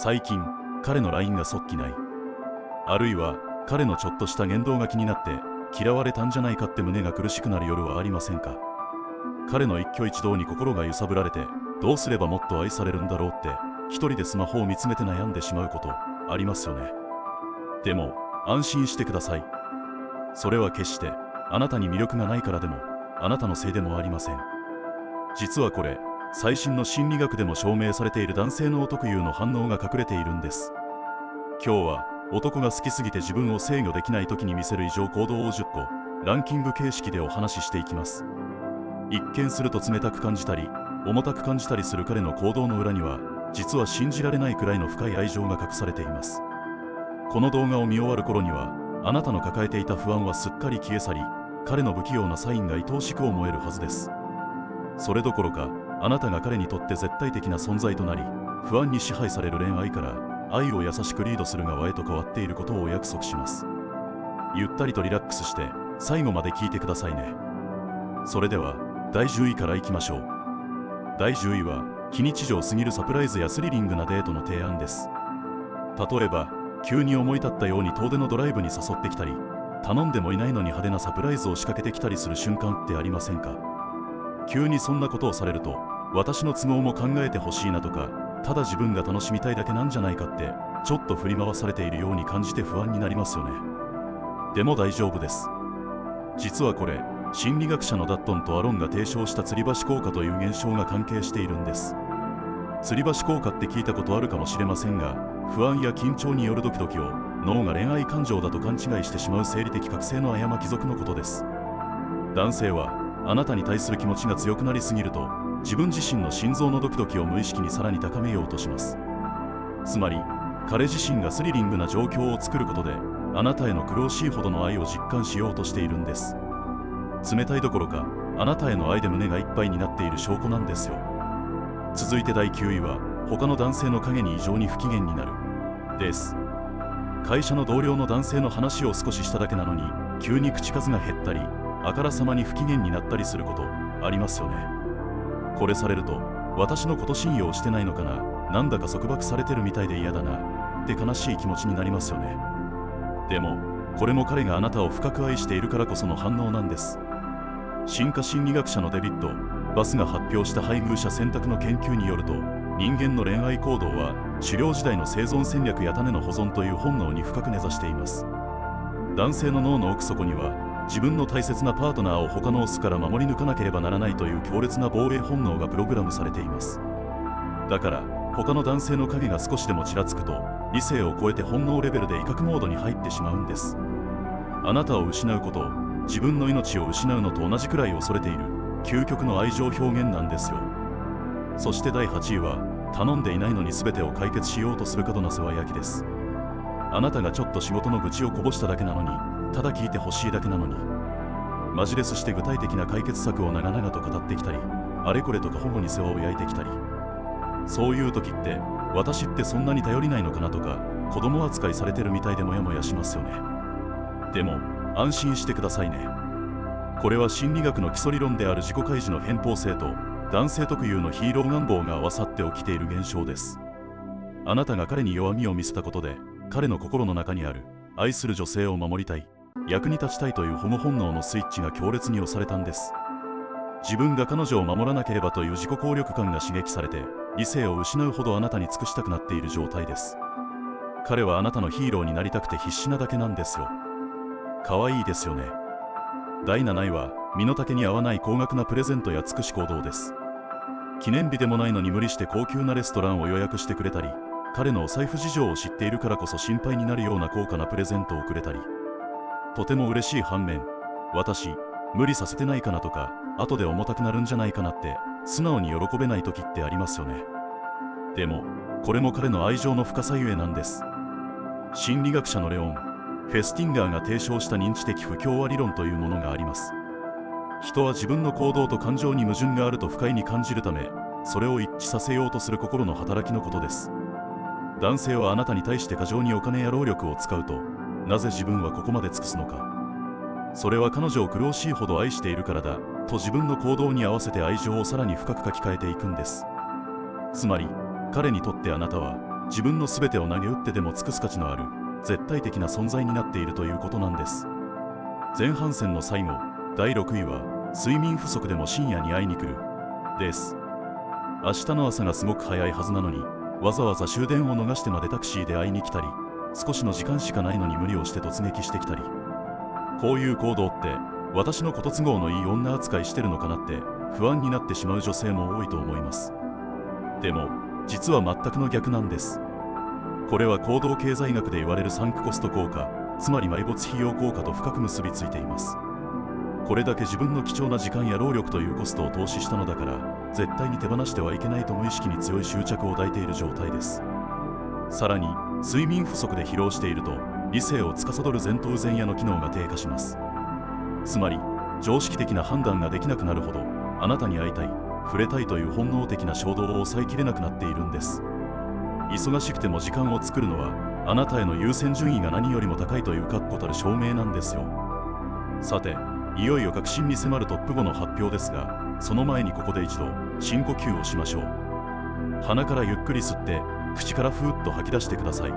最近彼の LINE がそっきない、あるいは彼のちょっとした言動が気になって嫌われたんじゃないかって胸が苦しくなる夜はありませんか？彼の一挙一動に心が揺さぶられて、どうすればもっと愛されるんだろうって一人でスマホを見つめて悩んでしまうことありますよね。でも安心してください。それは決してあなたに魅力がないからでもあなたのせいでもありません。実はこれ、最新の心理学でも証明されている男性の特有の反応が隠れているんです。今日は男が好きすぎて自分を制御できない時に見せる異常行動を10個ランキング形式でお話ししていきます。一見すると冷たく感じたり重たく感じたりする彼の行動の裏には、実は信じられないくらいの深い愛情が隠されています。この動画を見終わる頃には、あなたの抱えていた不安はすっかり消え去り、彼の不器用なサインが愛おしく思えるはずです。それどころか、あなたが彼にとって絶対的な存在となり、不安に支配される恋愛から愛を優しくリードする側へと変わっていることをお約束します。ゆったりとリラックスして最後まで聞いてくださいね。それでは第10位からいきましょう。第10位は非日常すぎるサプライズやスリリングなデートの提案です。例えば急に思い立ったように遠出のドライブに誘ってきたり、頼んでもいないのに派手なサプライズを仕掛けてきたりする瞬間ってありませんか？急にそんなことをされると、私の都合も考えてほしいなとか、ただ自分が楽しみたいだけなんじゃないかってちょっと振り回されているように感じて不安になりますよね。でも大丈夫です。実はこれ、心理学者のダットンとアロンが提唱した吊り橋効果という現象が関係しているんです。吊り橋効果って聞いたことあるかもしれませんが、不安や緊張によるドキドキを脳が恋愛感情だと勘違いしてしまう生理的覚醒の誤貴族のことです。男性はあなたに対する気持ちが強くなりすぎると、自分自身の心臓のドキドキを無意識にさらに高めようとします。つまり彼自身がスリリングな状況を作ることで、あなたへの苦しいほどの愛を実感しようとしているんです。冷たいどころか、あなたへの愛で胸がいっぱいになっている証拠なんですよ。続いて第9位は、他の男性の陰に異常に不機嫌になるです。会社の同僚の男性の話を少ししただけなのに、急に口数が減ったり、あからさまに不機嫌になったりすることありますよね。これされると、私のこと信用してないのかな、なんだか束縛されてるみたいで嫌だなって悲しい気持ちになりますよね。でもこれも彼があなたを深く愛しているからこその反応なんです。進化心理学者のデビッド・バスが発表した配偶者選択の研究によると、人間の恋愛行動は狩猟時代の生存戦略や種の保存という本能に深く根ざしています。男性の脳の奥底には、自分の大切なパートナーを他のオスから守り抜かなければならないという強烈な防衛本能がプログラムされています。だから他の男性の影が少しでもちらつくと、理性を超えて本能レベルで威嚇モードに入ってしまうんです。あなたを失うことを自分の命を失うのと同じくらい恐れている究極の愛情表現なんですよ。そして第8位は、頼んでいないのに全てを解決しようとする過度な世話焼きです。あなたがちょっと仕事の愚痴をこぼしただけなのに、ただ聞いてほしいだけなのに、マジレスして具体的な解決策を長々と語ってきたり、あれこれとか保護に世話を焼いてきたり、そういう時って、私ってそんなに頼りないのかなとか、子供扱いされてるみたいでモヤモヤしますよね。でも安心してくださいね。これは心理学の基礎理論である自己開示の偏方性と、男性特有のヒーロー願望が合わさって起きている現象です。あなたが彼に弱みを見せたことで、彼の心の中にある愛する女性を守りたい、役に立ちたいという保護本能のスイッチが強烈に押されたんです。自分が彼女を守らなければという自己効力感が刺激されて、理性を失うほどあなたに尽くしたくなっている状態です。彼はあなたのヒーローになりたくて必死なだけなんですよ。可愛いですよね。第7位は、身の丈に合わない高額なプレゼントや尽くし行動です。記念日でもないのに無理して高級なレストランを予約してくれたり、彼のお財布事情を知っているからこそ心配になるような高価なプレゼントをくれたり、とても嬉しい反面、私無理させてないかなとか、後で重たくなるんじゃないかなって素直に喜べない時ってありますよね。でもこれも彼の愛情の深さゆえなんです。心理学者のレオン・フェスティンガーが提唱した認知的不協和理論というものがあります。人は自分の行動と感情に矛盾があると不快に感じるため、それを一致させようとする心の働きのことです。男性はあなたに対して過剰にお金や労力を使うと、なぜ自分はここまで尽くすのか、それは彼女を苦しいほど愛しているからだと自分の行動に合わせて愛情をさらに深く書き換えていくんです。つまり彼にとってあなたは自分の全てを投げ打ってでも尽くす価値のある絶対的な存在になっているということなんです。前半戦の最後、第6位は睡眠不足でも深夜に会いに来るです。明日の朝がすごく早いはずなのに、わざわざ終電を逃してまでタクシーで会いに来たり、少しの時間しかないのに無理をして突撃してきたり、こういう行動って私のこと都合のいい女扱いしてるのかなって不安になってしまう女性も多いと思います。でも実は全くの逆なんです。これは行動経済学で言われるサンクコスト効果、つまり埋没費用効果と深く結びついています。これだけ自分の貴重な時間や労力というコストを投資したのだから、絶対に手放してはいけないと無意識に強い執着を抱いている状態です。さらに睡眠不足で疲労していると、理性を司る前頭前野の機能が低下します。つまり常識的な判断ができなくなるほど、あなたに会いたい、触れたいという本能的な衝動を抑えきれなくなっているんです。忙しくても時間を作るのは、あなたへの優先順位が何よりも高いという確固たる証明なんですよ。さて、いよいよ確信に迫るトップ5の発表ですが、その前にここで一度深呼吸をしましょう。鼻からゆっくり吸って、口からふーっと吐き出してください。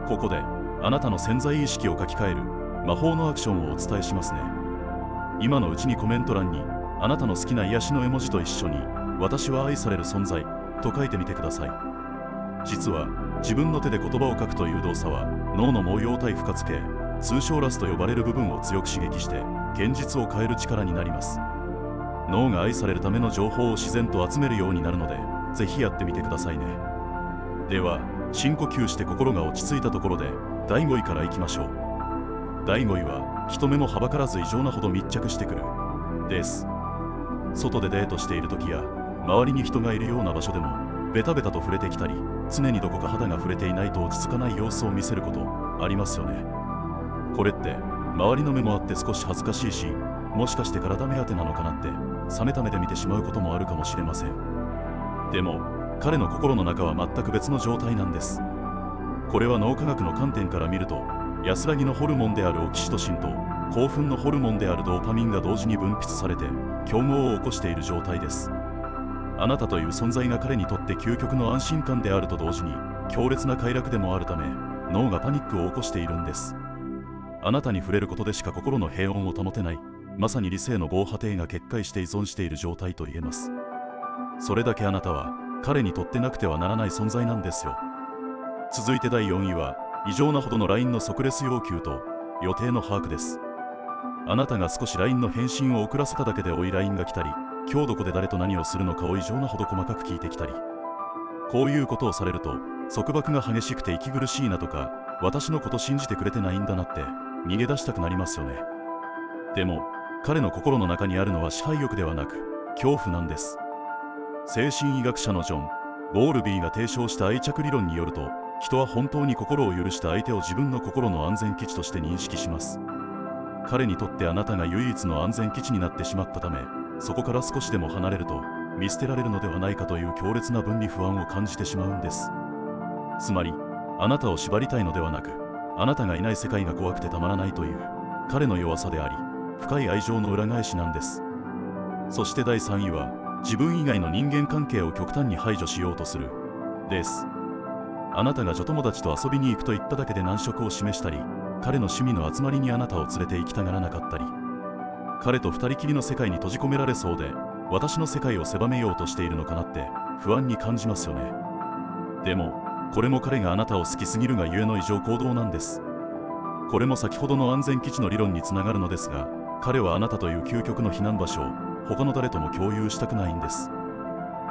ここであなたの潜在意識を書き換える魔法のアクションをお伝えしますね。今のうちにコメント欄に、あなたの好きな癒しの絵文字と一緒に、私は愛される存在と書いてみてください。実は自分の手で言葉を書くという動作は、脳の毛様体不活系、通称ラスと呼ばれる部分を強く刺激して現実を変える力になります。脳が愛されるための情報を自然と集めるようになるので、ぜひやってみてくださいね。では深呼吸して心が落ち着いたところで、第5位からいきましょう。第5位は人目もはばからず異常なほど密着してくるです。外でデートしている時や、周りに人がいるような場所でもベタベタと触れてきたり、常にどこか肌が触れていないと落ち着かない様子を見せることありますよね。これって周りの目もあって少し恥ずかしいし、もしかして体目当てなのかなって冷めた目で見てしまうこともあるかもしれません。でも彼の心の中は全く別の状態なんです。これは脳科学の観点から見ると、安らぎのホルモンであるオキシトシンと興奮のホルモンであるドーパミンが同時に分泌されて競合を起こしている状態です。あなたという存在が彼にとって究極の安心感であると同時に強烈な快楽でもあるため、脳がパニックを起こしているんです。あなたに触れることでしか心の平穏を保てない、まさに理性の防波堤が決壊して依存している状態と言えます。それだけあなたは彼にとってなくてはならない存在なんですよ。続いて第4位は異常なほどの LINE の即レス要求と予定の把握です。あなたが少し LINE の返信を遅らせただけでおい LINE が来たり、今日どこで誰と何をするのかを異常なほど細かく聞いてきたり、こういうことをされると束縛が激しくて息苦しいなとか、私のこと信じてくれてないんだなって逃げ出したくなりますよね。でも彼の心の中にあるのは支配欲ではなく恐怖なんです。精神医学者のジョン・ボールビーが提唱した愛着理論によると、人は本当に心を許した相手を自分の心の安全基地として認識します。彼にとってあなたが唯一の安全基地になってしまったため、そこから少しでも離れると見捨てられるのではないかという強烈な分離不安を感じてしまうんです。つまりあなたを縛りたいのではなく、あなたがいない世界が怖くてたまらないという彼の弱さであり、深い愛情の裏返しなんです。そして第3位は自分以外の人間関係を極端に排除しようとするです。あなたが女友達と遊びに行くと言っただけで難色を示したり、彼の趣味の集まりにあなたを連れて行きたがらなかったり、彼と二人きりの世界に閉じ込められそうで私の世界を狭めようとしているのかなって不安に感じますよね。でもこれも彼があなたを好きすぎるがゆえの異常行動なんです。これも先ほどの安全基地の理論につながるのですが、彼はあなたという究極の避難場所を他の誰とも共有したくないんです。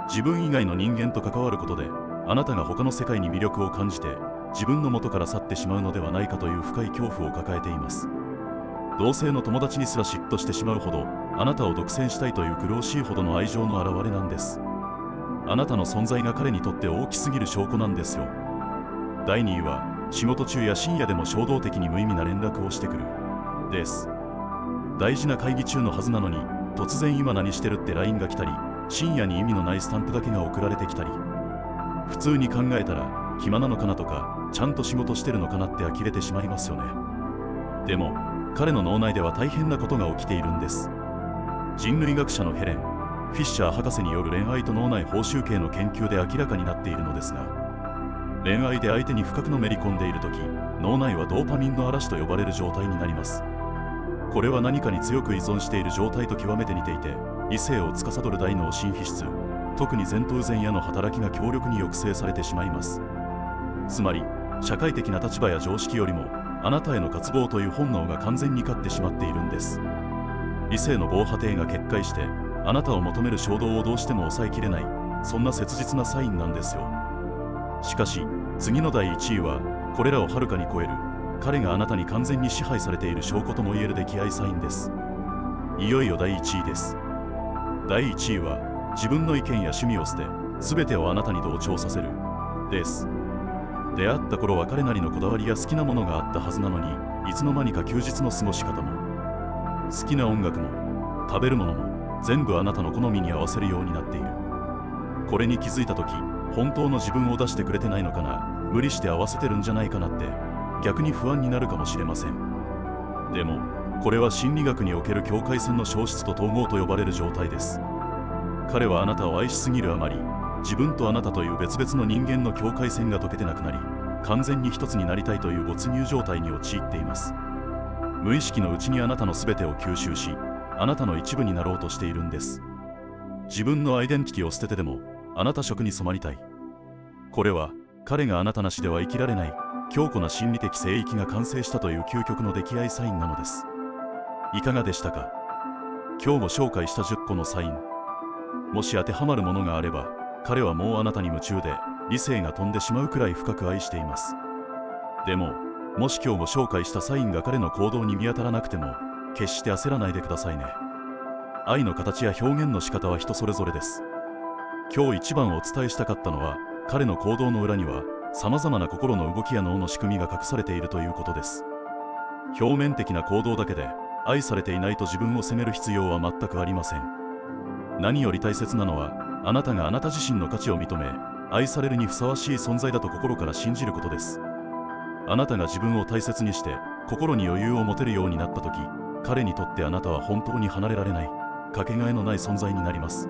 自分以外の人間と関わることであなたが他の世界に魅力を感じて自分の元から去ってしまうのではないかという深い恐怖を抱えています。同性の友達にすら嫉妬してしまうほどあなたを独占したいという苦労しいほどの愛情の表れなんです。あなたの存在が彼にとって大きすぎる証拠なんですよ。第2位は仕事中や深夜でも衝動的に無意味な連絡をしてくるです。大事な会議中のはずなのに突然今何してるって LINE が来たり、深夜に意味のないスタンプだけが送られてきたり、普通に考えたら暇なのかなとかちゃんと仕事してるのかなって呆れてしまいますよね。でも彼の脳内では大変なことが起きているんです。人類学者のヘレン・フィッシャー博士による恋愛と脳内報酬系の研究で明らかになっているのですが、恋愛で相手に深くのめり込んでいる時、脳内はドーパミンの嵐と呼ばれる状態になります。これは何かに強く依存している状態と極めて似ていて、理性を司る大脳新皮質、特に前頭前野の働きが強力に抑制されてしまいます。つまり社会的な立場や常識よりもあなたへの渇望という本能が完全に勝ってしまっているんです。理性の防波堤が決壊してあなたを求める衝動をどうしても抑えきれない、そんな切実なサインなんですよ。しかし次の第1位はこれらをはるかに超える、彼があなたに完全に支配されている証拠ともいえる溺愛サインです。いよいよ第1位です。第1位は自分の意見や趣味を捨て全てをあなたに同調させるです。出会った頃は彼なりのこだわりや好きなものがあったはずなのに、いつの間にか休日の過ごし方も好きな音楽も食べるものも全部あなたの好みに合わせるようになっている。これに気づいた時、本当の自分を出してくれてないのかな、無理して合わせてるんじゃないかなって逆に不安になるかもしれません。でもこれは心理学における境界線の消失と統合と呼ばれる状態です。彼はあなたを愛しすぎるあまり、自分とあなたという別々の人間の境界線が解けてなくなり、完全に一つになりたいという没入状態に陥っています。無意識のうちにあなたの全てを吸収し、あなたの一部になろうとしているんです。自分のアイデンティティを捨ててでもあなた色に染まりたい。これは彼があなたなしでは生きられない強固な心理的聖域が完成したという究極の溺愛サインなのです。いかがでしたか？今日ご紹介した10個のサイン、もし当てはまるものがあれば、彼はもうあなたに夢中で理性が飛んでしまうくらい深く愛しています。でももし今日ご紹介したサインが彼の行動に見当たらなくても、決して焦らないでくださいね。愛の形や表現の仕方は人それぞれです。今日一番お伝えしたかったのは、彼の行動の裏にはさまざまな心の動きや脳の仕組みが隠されているということです。表面的な行動だけで愛されていないと自分を責める必要は全くありません。何より大切なのは、あなたがあなた自身の価値を認め、愛されるにふさわしい存在だと心から信じることです。あなたが自分を大切にして心に余裕を持てるようになった時、彼にとってあなたは本当に離れられない、かけがえのない存在になります。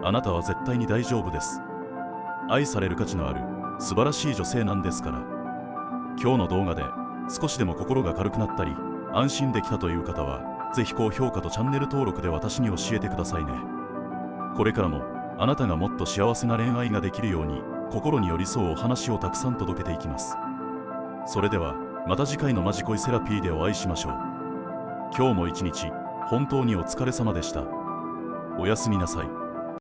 あなたは絶対に大丈夫です。愛される価値のある素晴らしい女性なんですから。今日の動画で少しでも心が軽くなったり安心できたという方は、ぜひ高評価とチャンネル登録で私に教えてくださいね。これからもあなたがもっと幸せな恋愛ができるように、心に寄り添うお話をたくさん届けていきます。それではまた次回のマジ恋セラピーでお会いしましょう。今日も一日本当にお疲れ様でした。おやすみなさい。